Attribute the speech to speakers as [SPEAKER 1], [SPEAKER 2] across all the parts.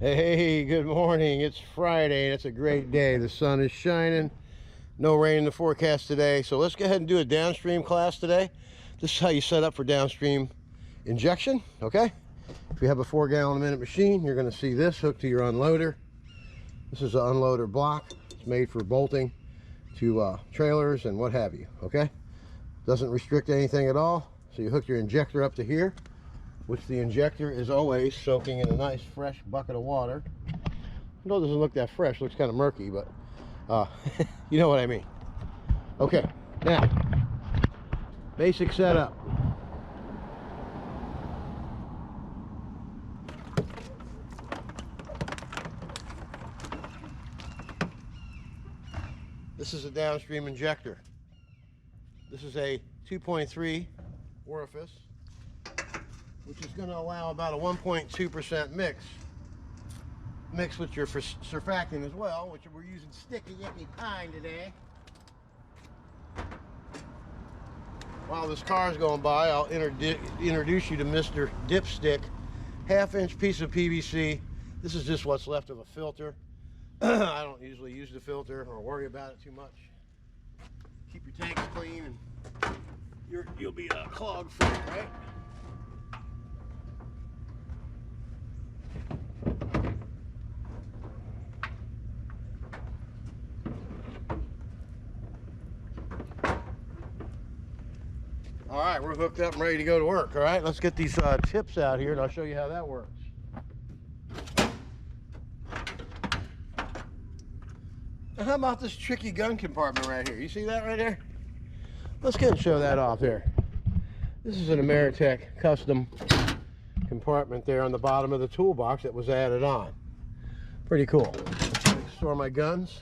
[SPEAKER 1] Hey, good morning. It's Friday and it's a great day. The sun is shining. No rain in the forecast today. So let's go ahead and do a downstream class today. This is how you set up for downstream injection, okay? If you have a 4-gallon-a-minute machine, you're going to see this hooked to your unloader. This is an unloader block. It's made for bolting to trailers and what have you, okay? Doesn't restrict anything at all. So you hook your injector up to here, which the injector is always soaking in a nice fresh bucket of water. I know it doesn't look that fresh, looks kind of murky, but you know what I mean. Okay, now, basic setup. This is a downstream injector. This is a 2.3 orifice, which is going to allow about a 1.2% mix with your surfactant as well, which we're using sticky icky pine today. While this car is going by, I'll introduce you to Mr. Dipstick, 1/2-inch piece of PVC. This is just what's left of a filter. I don't usually use the filter or worry about it too much. Keep your tanks clean and you'll be clog free, right? All right, we're hooked up and ready to go to work. All right, let's get these tips out here and I'll show you how that works. Now, how about this tricky gun compartment right here? You see that right there? Let's get and show that off there. This is an Ameritech custom compartment there on the bottom of the toolbox that was added on. Pretty cool. Store my guns,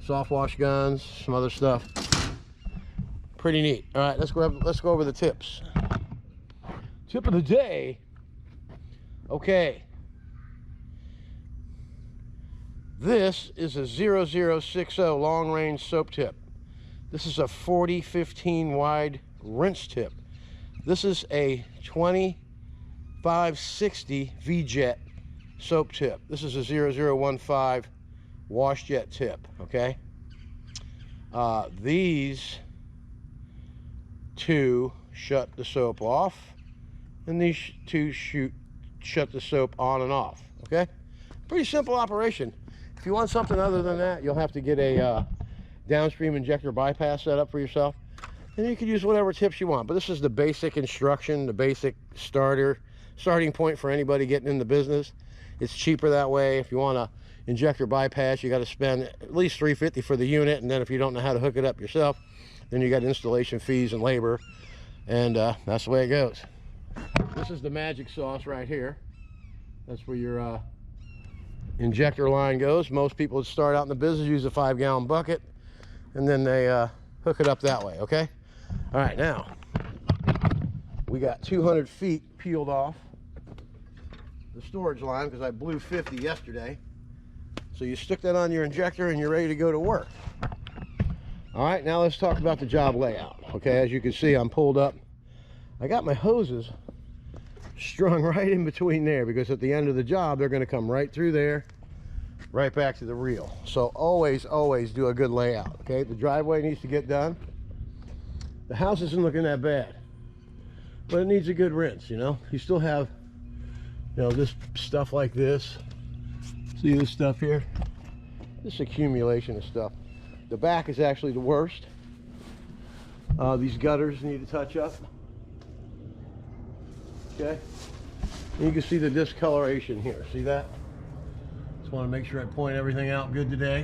[SPEAKER 1] soft wash guns, some other stuff. Pretty neat. All right, let's go over the tips. Tip of the day. Okay. This is a 0060 long range soap tip. This is a 40-15 wide rinse tip. This is a 2560 V-jet soap tip. This is a 0015 wash jet tip, okay? These two shut the soap off, and these two shut the soap on and off, okay? Pretty simple operation. If you want something other than that, you'll have to get a downstream injector bypass set up for yourself, and you can use whatever tips you want. But this is the basic instruction, the basic starting point for anybody getting in the business. It's cheaper that way. If you want a injector bypass, you got to spend at least $350 for the unit, and then if you don't know how to hook it up yourself, then you got installation fees and labor, and that's the way it goes. This is the magic sauce right here. That's where your injector line goes. Most people that start out in the business use a 5-gallon bucket, and then they hook it up that way, okay? All right, now, we got 200 feet peeled off the storage line because I blew 50 yesterday. So you stick that on your injector and you're ready to go to work. All right, now let's talk about the job layout. Okay, as you can see, I'm pulled up. I got my hoses strung right in between there because at the end of the job, they're going to come right through there, right back to the reel. So always do a good layout, okay? The driveway needs to get done. The house isn't looking that bad, but it needs a good rinse, you know? You still have, you know, this stuff like this. See this stuff here? This accumulation of stuff. The back is actually the worst. These gutters need to touch up. Okay? And you can see the discoloration here. See that? Just want to make sure I point everything out good today.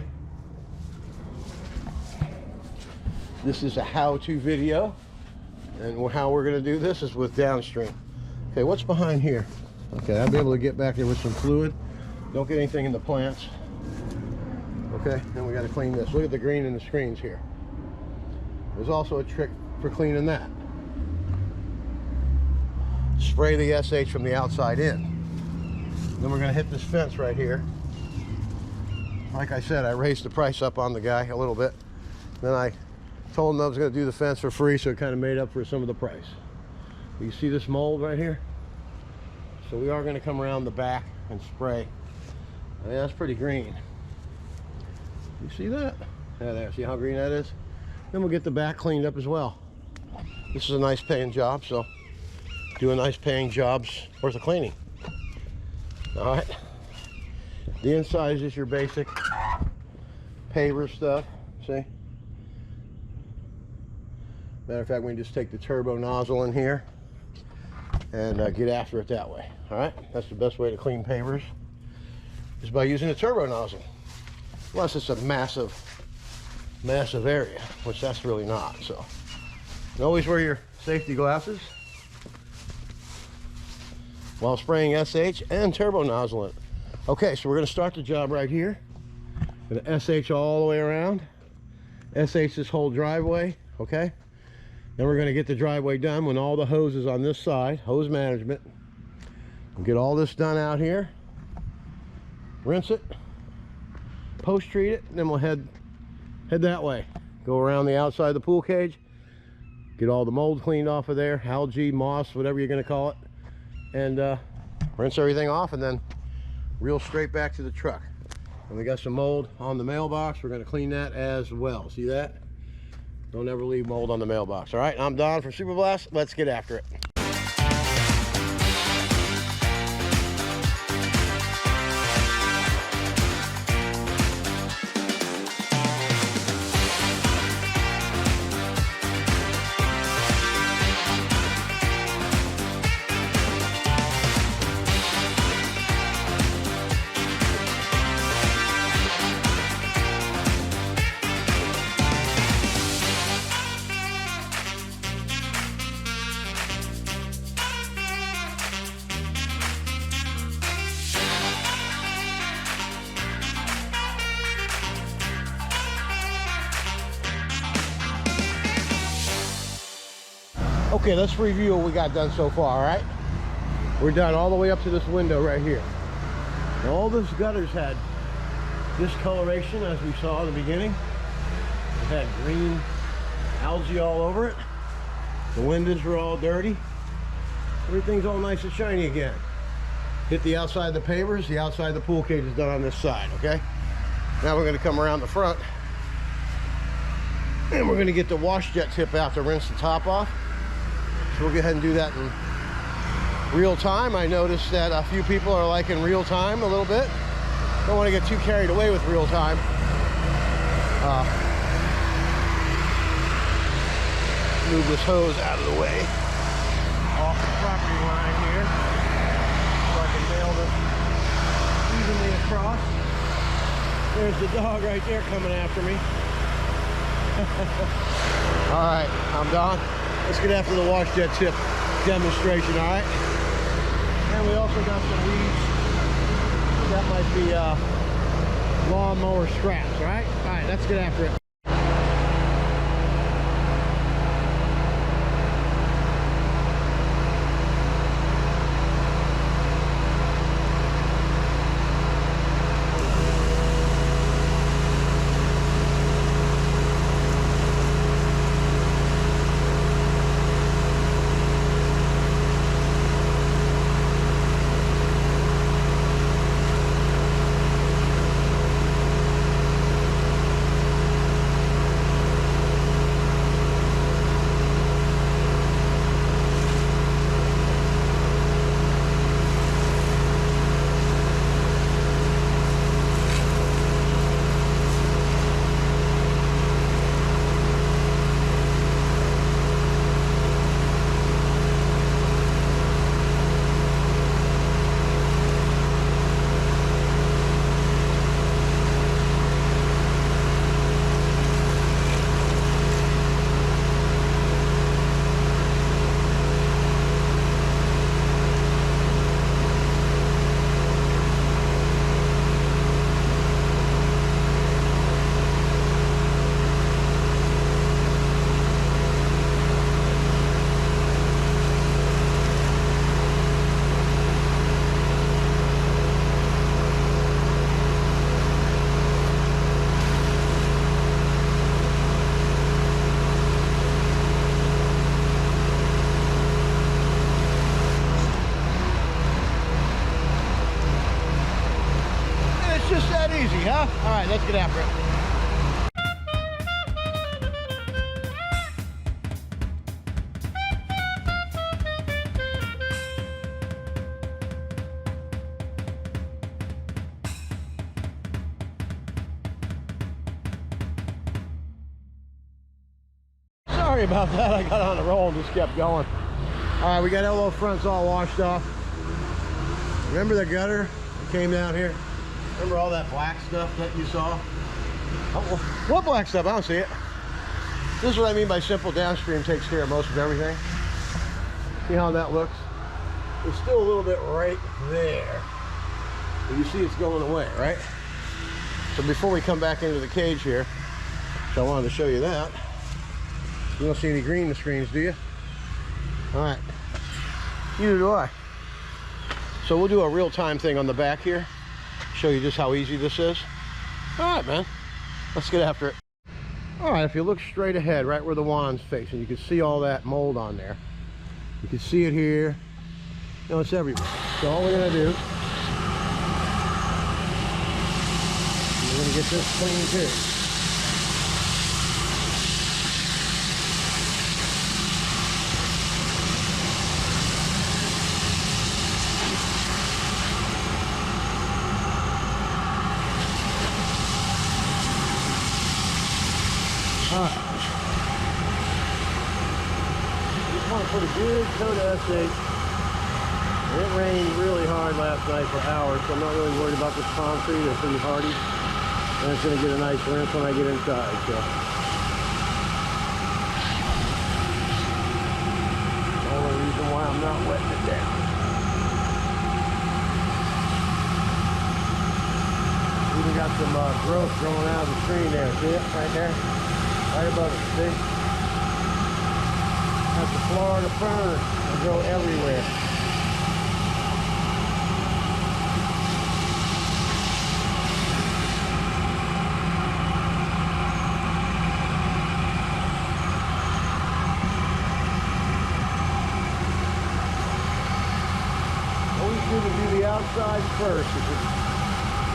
[SPEAKER 1] This is a how-to video. And how we're going to do this is with downstream. Okay, what's behind here? Okay, I'll be able to get back there with some fluid. Don't get anything in the plants. Okay, then we got to clean this. Look at the green in the screens here. There's also a trick for cleaning that. Spray the SH from the outside in. Then we're going to hit this fence right here. Like I said, I raised the price up on the guy a little bit. Then I told him I was going to do the fence for free, so it kind of made up for some of the price. You see this mold right here? So we are going to come around the back and spray. I mean, that's pretty green. You see that? Yeah, there. See how green that is? Then we'll get the back cleaned up as well. This is a nice paying job, so do a nice paying job's worth of cleaning. All right. The inside is just your basic paver stuff. See? Matter of fact, we can just take the turbo nozzle in here and get after it that way. All right. That's the best way to clean pavers, is by using a turbo nozzle. Unless it's a massive area, which that's really not. So always wear your safety glasses while spraying SH and turbo nozzle it. Okay, so we're going to start the job right here. Going to SH all the way around. SH this whole driveway, okay? Then we're going to get the driveway done when all the hoses on this side, hose management. We'll get all this done out here. Rinse it. Post treat it, and then we'll head that way. Go around the outside of the pool cage. Get all the mold cleaned off of there. Algae, moss, whatever you're going to call it. And rinse everything off, and then reel straight back to the truck. And we got some mold on the mailbox. We're going to clean that as well. See that? Don't ever leave mold on the mailbox. All right, I'm Don from Super Blast. Let's get after it. Okay, let's review what we got done so far, all right? We're done all the way up to this window right here. And all those gutters had discoloration, as we saw in the beginning. It had green algae all over it. The windows were all dirty. Everything's all nice and shiny again. Hit the outside of the pavers. The outside of the pool cage is done on this side, okay? Now we're going to come around the front. And we're going to get the wash jet tip out to rinse the top off. So we'll go ahead and do that in real time. I noticed that a few people are liking real time a little bit. Don't want to get too carried away with real time. Move this hose out of the way off the property line here so I can nail this evenly across. There's the dog right there coming after me. All right, I'm Don. Let's get after the wash jet tip demonstration, all right? And we also got some weeds. That might be lawnmower scraps, all right? All right, let's get after it. just that easy, huh? All right, let's get after it. Sorry about that. I got on a roll and just kept going. All right, we got elbow fronts all washed off. Remember the gutter that came down here? Remember all that black stuff that you saw? Oh, what black stuff? I don't see it. This is what I mean by simple. Downstream takes care of most of everything. See how that looks? There's still a little bit right there. But you see it's going away, right? So before we come back into the cage here, so I wanted to show you that. You don't see any green screens, do you? All right. Neither do I. So we'll do a real-time thing on the back here. Show you just how easy this is. All right, man. Let's get after it. All right, if you look straight ahead, right where the wand's facing, you can see all that mold on there. You can see it here. You know, it's everywhere. So all we're gonna do, we're gonna get this clean too. Just want to put a good coat of S8. It rained really hard last night for hours, so I'm not really worried about this concrete. It's pretty hardy, and it's going to get a nice rinse when I get inside. So, the only reason why I'm not wetting it down. Even got some growth growing out of the screen there. See it right there? Right above it, see? That's the Florida fern. They grow everywhere. Always good to do the outside first. It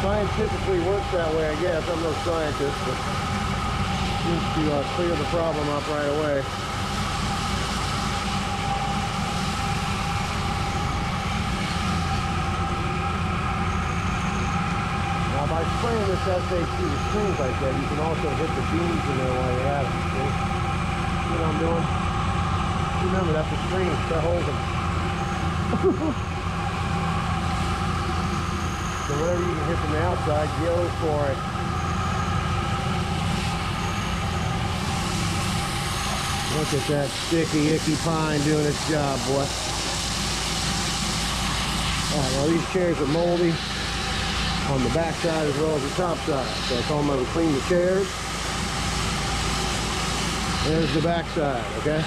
[SPEAKER 1] scientifically works that way, I guess. I'm no scientist, but seems to clear the problem up right away. Now by spraying this S8 through the screens like that, you can also hit the beams in there while you're at it. See? See what I'm doing? Remember, that's the screen. That holds them. So whatever you can hit from the outside, go for it. Look at that sticky, icky pine doing its job, boy. Alright, well these chairs are moldy on the back side as well as the top side. So I told them I would clean the chairs. There's the back side, okay?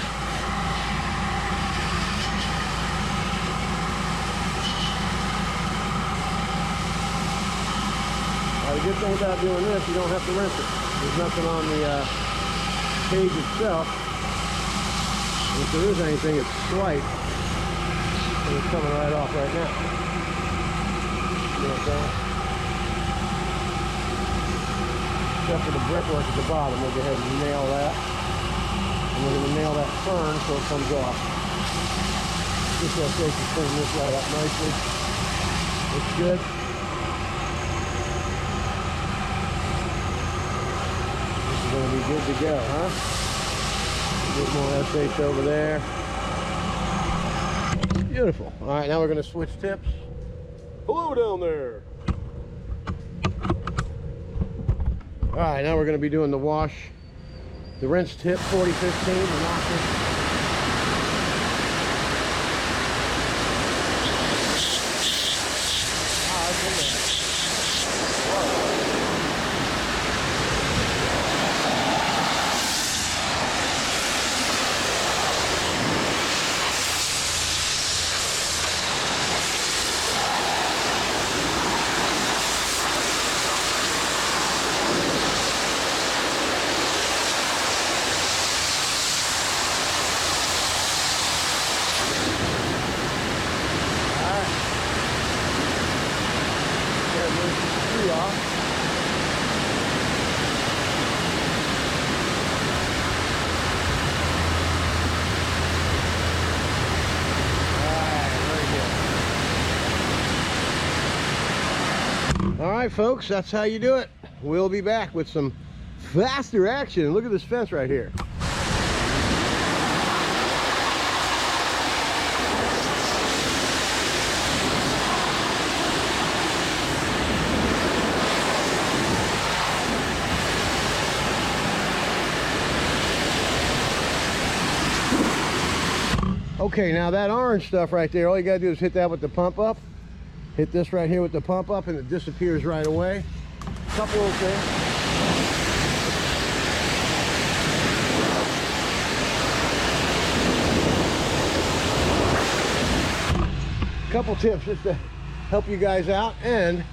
[SPEAKER 1] Now, the good thing about doing this, you don't have to rinse it. There's nothing on the cage itself. If there is anything, it's slight. And it's coming right off right now. You know what I'm saying? Except for the brickwork at the bottom. We'll go ahead and nail that. And we're going to nail that fern so it comes off. Just so I can clean this right up nicely. Looks good. This is going to be good to go, huh? A bit more S8 over there. Beautiful. All right, now we're going to switch tips. Hello down there. All right, now we're going to be doing the wash. The rinse tip 4015. The washer. off. All right, folks, that's how you do it. We'll be back with some faster action. Look at this fence right here. Okay, now that orange stuff right there, all you gotta do is hit that with the pump up. Hit this right here with the pump up and it disappears right away. Couple little things. Couple tips just to help you guys out. And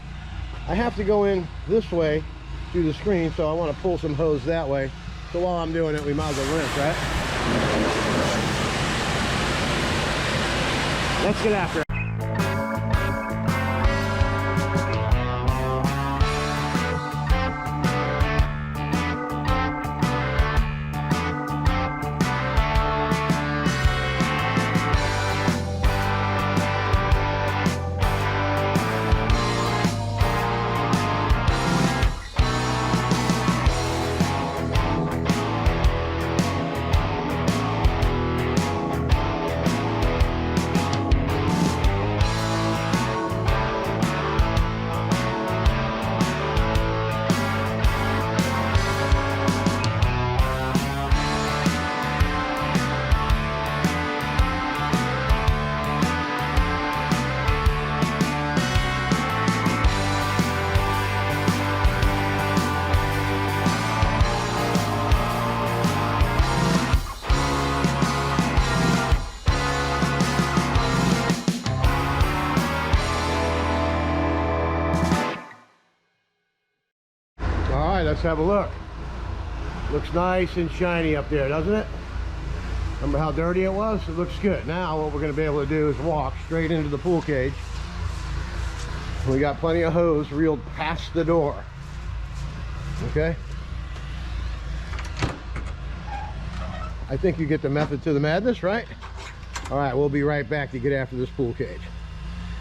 [SPEAKER 1] I have to go in this way through the screen, so I want to pull some hose that way. So while I'm doing it, we might as well rinse, right? Let's get after it. Let's have a look. Looks nice and shiny up there, doesn't it? Remember how dirty it was? It looks good. Now what we're going to be able to do is walk straight into the pool cage. We got plenty of hose reeled past the door. Okay? I think you get the method to the madness, right? All right, we'll be right back to get after this pool cage.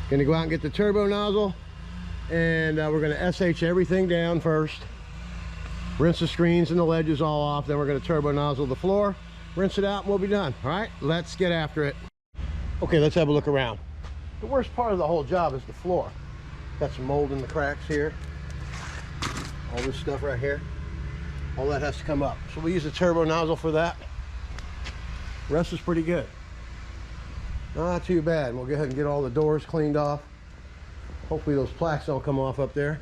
[SPEAKER 1] Gonna go out and get the turbo nozzle, and we're gonna SH everything down first. Rinse the screens and the ledges all off, then we're going to turbo nozzle the floor, rinse it out, and we'll be done. All right, let's get after it. Okay, let's have a look around. The worst part of the whole job is the floor. Got some mold in the cracks here. All this stuff right here. All that has to come up. So we use a turbo nozzle for that. The rest is pretty good. Not too bad. We'll go ahead and get all the doors cleaned off. Hopefully those plaques don't come off up there.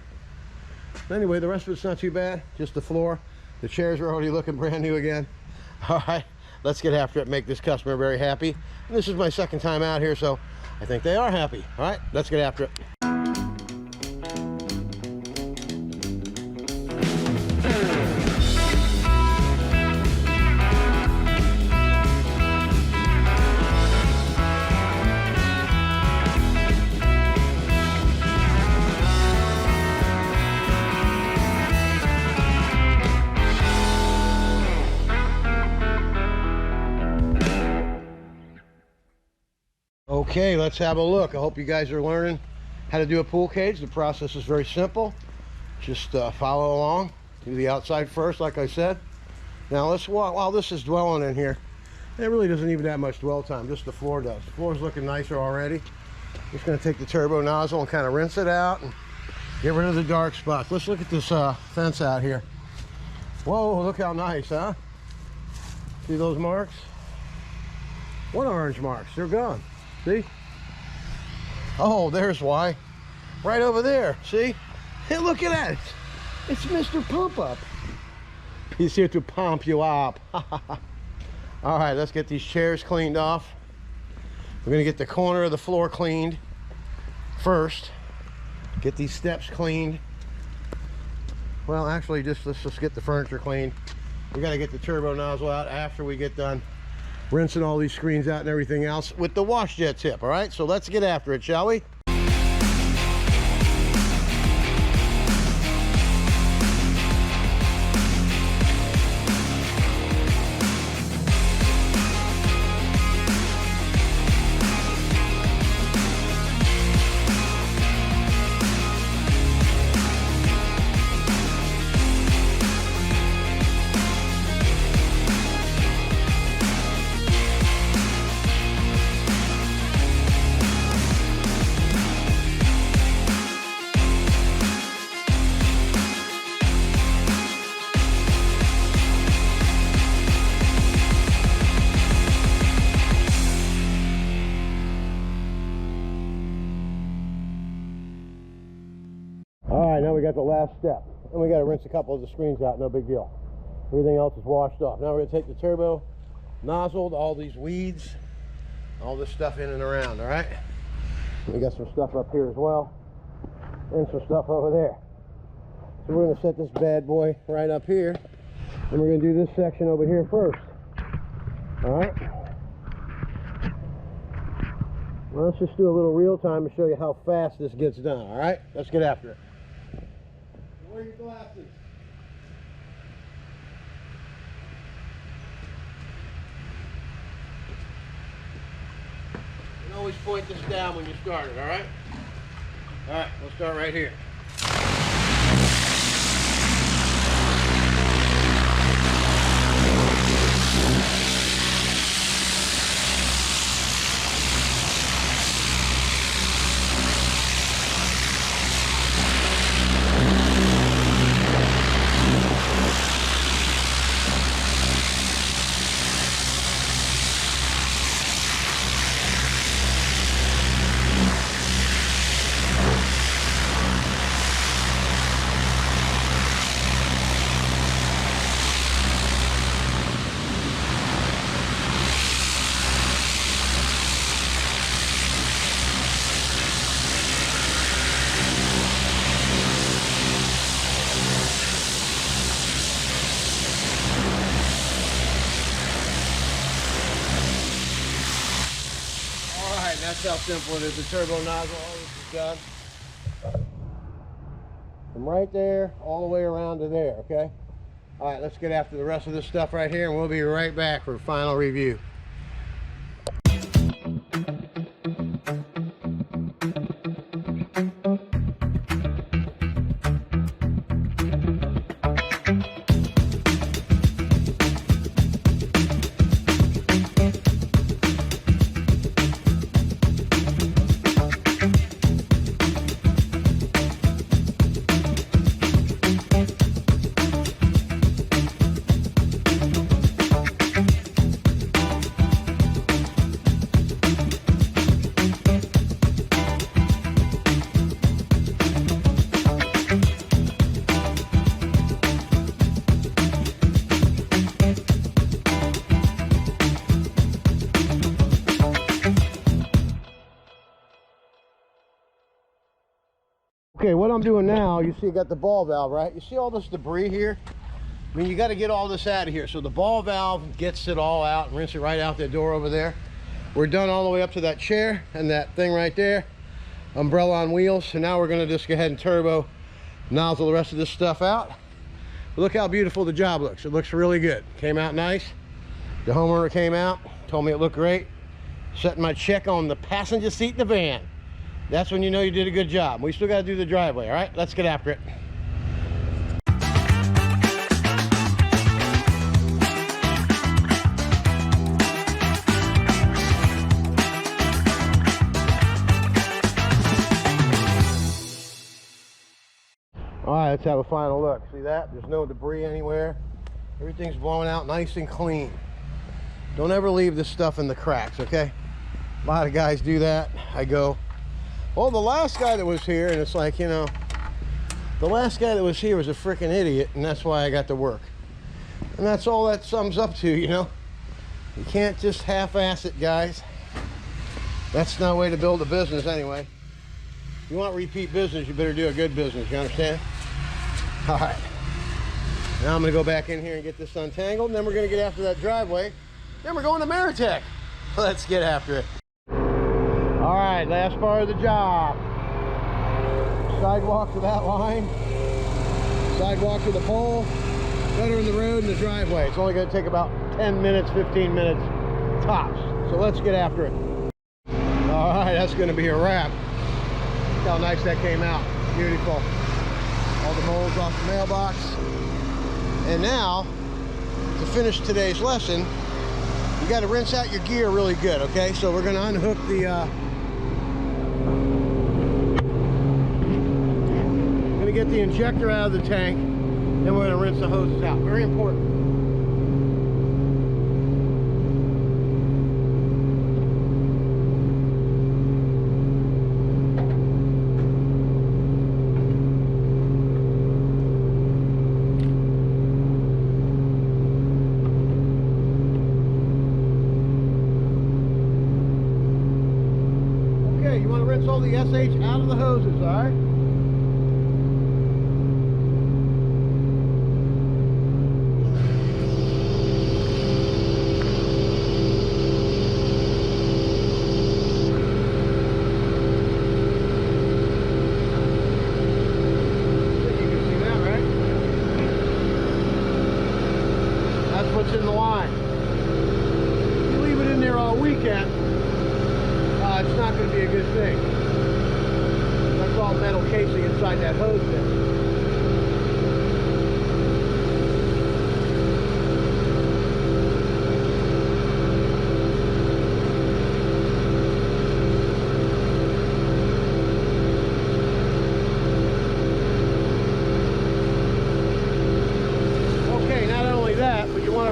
[SPEAKER 1] Anyway, the rest of it's not too bad. Just the floor. The chairs are already looking brand new again. All right, let's get after it, make this customer very happy. And this is my second time out here, so I think they are happy. All right, let's get after it. Okay, let's have a look. I hope you guys are learning how to do a pool cage. The process is very simple. Just follow along. Do the outside first, like I said. Now let's walk. While this is dwelling in here, it really doesn't even that much dwell time. Just the floor does. The floor's looking nicer already. Just going to take the turbo nozzle and kind of rinse it out and get rid of the dark spots. Let's look at this fence out here. Whoa, look how nice, huh? See those marks? What orange marks? They're gone. See? Oh, there's why. Right over there. See? Hey, look at that. It's Mr. Pump Up. He's here to pump you up. All right, let's get these chairs cleaned off. We're going to get the corner of the floor cleaned first. Get these steps cleaned. Well, actually, let's just get the furniture cleaned. We got to get the turbo nozzle out after we get done rinsing all these screens out and everything else with the wash jet tip. All right, so let's get after it, shall we? now we got the last step. And we got to rinse a couple of the screens out, no big deal. Everything else is washed off. Now we're going to take the turbo nozzle, all these weeds, all this stuff in and around, all right? We got some stuff up here as well, and some stuff over there. So we're going to set this bad boy right up here, and we're going to do this section over here first. All right? Well, let's just do a little real time to show you how fast this gets done, all right? Let's get after it. Wear your glasses. And always point this down when you start it, all right? All right, we'll start right here. That's how simple it is. The turbo nozzle, all this is done. From right there all the way around to there, okay? All right, let's get after the rest of this stuff right here, and we'll be right back for a final review. Okay, what I'm doing now, you see I got the ball valve, right? You see all this debris here? I mean, you got to get all this out of here. So the ball valve gets it all out and rinse it right out that door over there. We're done all the way up to that chair and that thing right there. Umbrella on wheels. So now we're going to just go ahead and turbo nozzle the rest of this stuff out. But look how beautiful the job looks. It looks really good. Came out nice. The homeowner came out, told me it looked great. Setting my check on the passenger seat in the van. That's when you know you did a good job. We still got to do the driveway, all right? Let's get after it. All right, let's have a final look. See that? There's no debris anywhere. Everything's blowing out nice and clean. Don't ever leave this stuff in the cracks, okay? A lot of guys do that. I go, well, the last guy that was here, and it's like, you know, the last guy that was here was a freaking idiot, and that's why I got to work. And that's all that sums up to, you know. You can't just half-ass it, guys. That's no way to build a business anyway. If you want repeat business, you better do a good business, you understand? All right. Now I'm going to go back in here and get this untangled, and then we're going to get after that driveway. Then we're going to Meritech. Let's get after it. All right, last part of the job. Sidewalk to that line. Sidewalk to the pole. Gutter in the road and the driveway. It's only going to take about 10 minutes, 15 minutes tops. So let's get after it. All right, that's going to be a wrap. Look how nice that came out. Beautiful. All the molds off the mailbox. And now, to finish today's lesson, you got to rinse out your gear really good, okay? So we're going to unhook the get the injector out of the tank, then we're going to rinse the hoses out. Very important. SH out of the hoses, all right? What's in the line. If you leave it in there all weekend, it's not going to be a good thing. That's all metal casing inside that hose bit.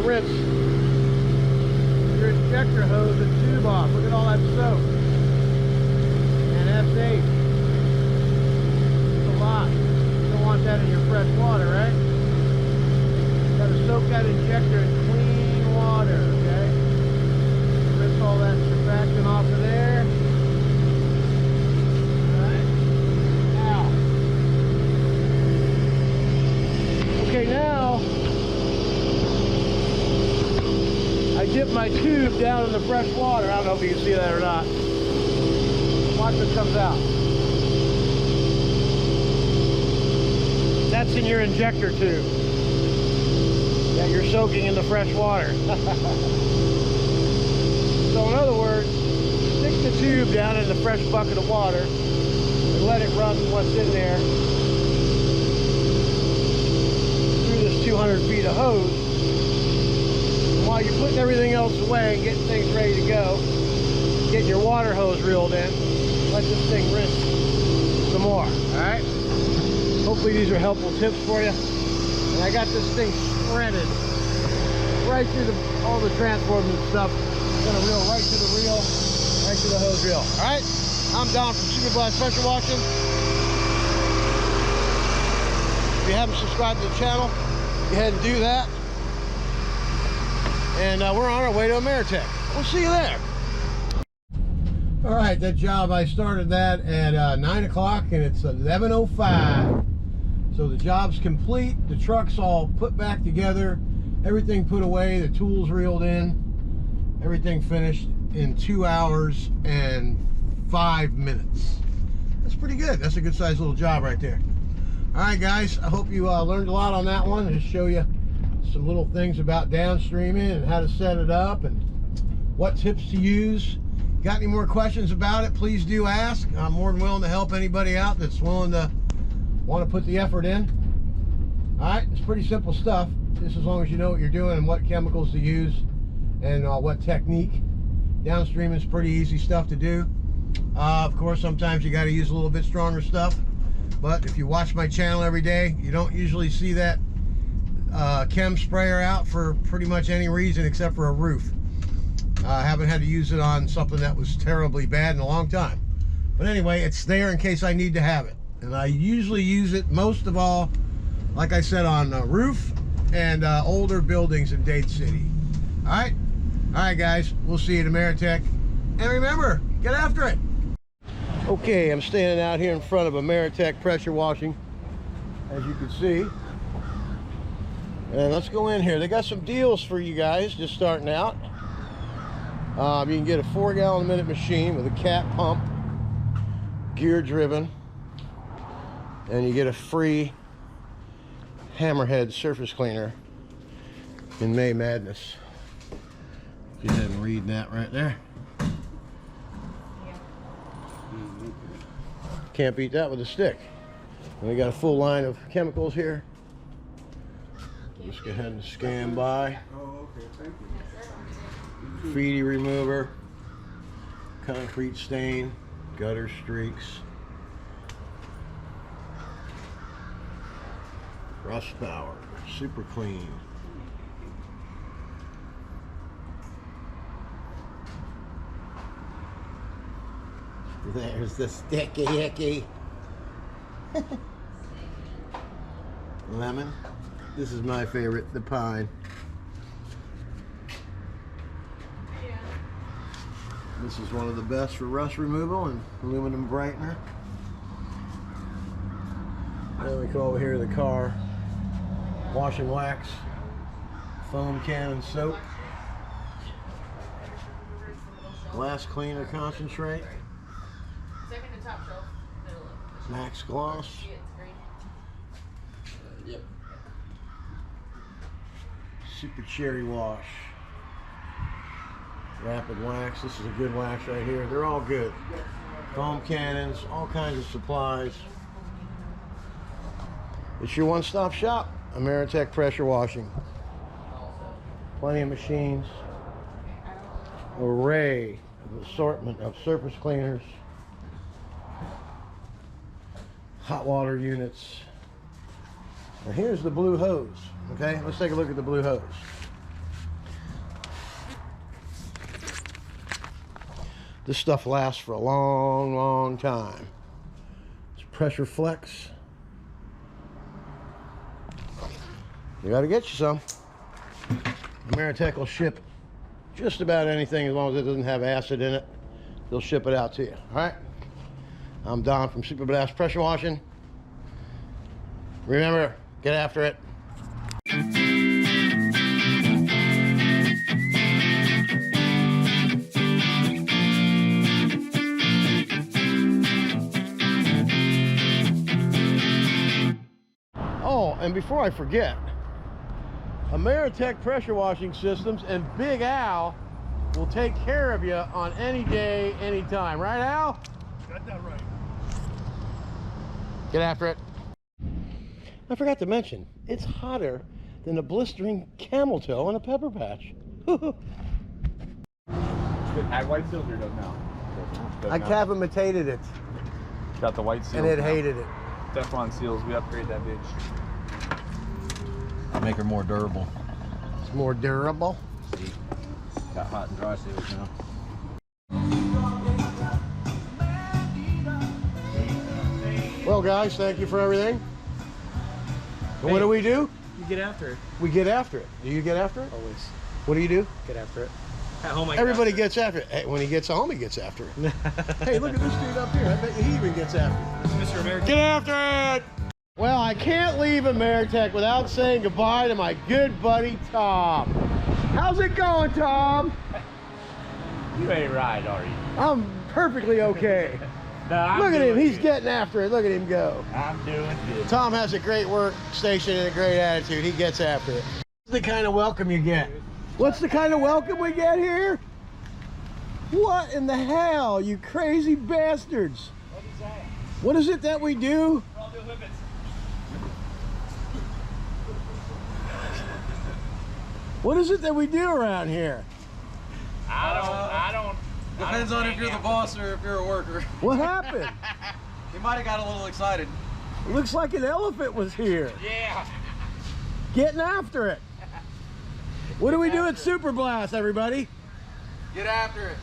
[SPEAKER 1] Rinse your injector hose and tube off. Look at all that soap. And S8. It's a lot. You don't want that in your fresh water, right? You gotta soak that injector in clean water, okay? Rinse all that surfactant off of there. Alright. Now. Okay, now I dip my tube down in the fresh water. I don't know if you can see that or not. Watch what comes out. That's in your injector tube that you're soaking in the fresh water. So in other words, stick the tube down in the fresh bucket of water and let it run what's in there through this 200 feet of hose. While you're putting everything else away and getting things ready to go, get your water hose reeled in, let this thing rinse some more, alright? Hopefully these are helpful tips for you. And I got this thing shredded right through all the transformers and stuff. It's gonna reel right to the reel, right to the hose reel. Alright? I'm Don from Supplier Pressure Washing. If you haven't subscribed to the channel, go ahead and do that. And we're on our way to Ameritech. We'll see you there. All right, that job, I started that at 9 o'clock and it's 11:05. So the job's complete. The truck's all put back together. Everything put away, the tools reeled in. Everything finished in 2 hours and 5 minutes. That's pretty good. That's a good sized little job right there. All right, guys, I hope you learned a lot on that one. Just show you some little things about downstreaming and how to set it up and what tips to use. Got any more questions about it, please do ask. I'm more than willing to help anybody out that's willing to want to put the effort in. All right, it's pretty simple stuff, just as long as you know what you're doing and what chemicals to use and what technique. Downstreaming is pretty easy stuff to do. Of course, sometimes you got to use a little bit stronger stuff, but if you watch my channel every day, you don't usually see that chem sprayer out for pretty much any reason except for a roof. I haven't had to use it on something that was terribly bad in a long time. But anyway, it's there in case I need to have it. And I usually use it most of all, like I said, on roof and older buildings in Dade City. All right, guys, we'll see you at Ameritech. And remember, get after it. Okay, I'm standing out here in front of Ameritech Pressure Washing, as you can see. And let's go in here. They got some deals for you guys just starting out. You can get a 4-gallon-a-minute machine with a cat pump, gear driven, and you get a free Hammerhead surface cleaner in May Madness. Go ahead and read that right there. Can't beat that with a stick. And we got a full line of chemicals here. Just go ahead and scan by.
[SPEAKER 2] Oh, okay, thank you.
[SPEAKER 1] Graffiti remover, concrete stain, gutter streaks, rust power, super clean. There's the sticky icky. Lemon. This is my favorite, the pine. This is one of the best for rust removal and aluminum brightener. Then we come over here to the car. Wash and wax. Foam cannon soap. Glass cleaner concentrate.
[SPEAKER 2] Second to top shelf.
[SPEAKER 1] Max gloss.
[SPEAKER 3] Yep.
[SPEAKER 1] Super cherry wash. Rapid wax. This is a good wax right here. They're all good. Foam cannons, all kinds of supplies. It's your one-stop shop. Ameritech Pressure Washing. Plenty of machines. Array of assortment of surface cleaners. Hot water units. Now here's the blue hose. Okay, let's take a look at the blue hose. This stuff lasts for a long, long time. It's pressure flex. You gotta get you some. Ameritech will ship just about anything as long as it doesn't have acid in it. They'll ship it out to you. All right. I'm Don from Super Blast Pressure Washing. Remember, get after it. Oh, and before I forget, Ameritech Pressure Washing Systems and Big Al will take care of you on any day, anytime. Right, Al?
[SPEAKER 3] Got that right.
[SPEAKER 1] Get after it. I forgot to mention, it's hotter than a blistering camel toe on a pepper patch.
[SPEAKER 3] Had white seals or does now?
[SPEAKER 1] I cavitated it,
[SPEAKER 3] Got the white seals.
[SPEAKER 1] and it
[SPEAKER 3] now.
[SPEAKER 1] hated it.
[SPEAKER 3] Teflon seals, we upgrade that bitch.
[SPEAKER 4] Make her more durable.
[SPEAKER 1] It's more durable.
[SPEAKER 4] See, got hot and dry seals now.
[SPEAKER 1] Well, guys, thank you for everything. And what do we do?
[SPEAKER 5] You get after it.
[SPEAKER 1] We get after it. Do you get after it?
[SPEAKER 5] Always.
[SPEAKER 1] What do you do?
[SPEAKER 5] Get after it. At home, I
[SPEAKER 1] Everybody
[SPEAKER 5] get
[SPEAKER 1] gets after it. Hey, when he gets home, he gets after it. Hey, look at this dude up here. I bet you he even gets after it.
[SPEAKER 5] after it. Mr. American.
[SPEAKER 1] Get after it! Well, I can't leave Ameritech without saying goodbye to my good buddy, Tom. How's it going, Tom?
[SPEAKER 3] You ain't right, are you?
[SPEAKER 1] I'm perfectly okay.
[SPEAKER 3] No, I'm
[SPEAKER 1] Look at him.
[SPEAKER 3] doing
[SPEAKER 1] He's
[SPEAKER 3] good.
[SPEAKER 1] getting after it. Look at him go.
[SPEAKER 3] I'm doing good.
[SPEAKER 1] Tom has a great workstation and a great attitude. He gets after it. What's the kind of welcome you get? What's the kind of welcome we get here? What in the hell, you crazy bastards?
[SPEAKER 3] What is that?
[SPEAKER 1] What is it that we do?
[SPEAKER 3] We're all doing whippets.
[SPEAKER 1] What is it that we do around here?
[SPEAKER 3] I don't.
[SPEAKER 4] Depends on if you're the boss or if you're a worker.
[SPEAKER 1] What happened?
[SPEAKER 4] You might have got a little excited.
[SPEAKER 1] It looks like an elephant was here.
[SPEAKER 3] Yeah.
[SPEAKER 1] Getting after it. What do we do at Super Blast, everybody?
[SPEAKER 4] Get after it.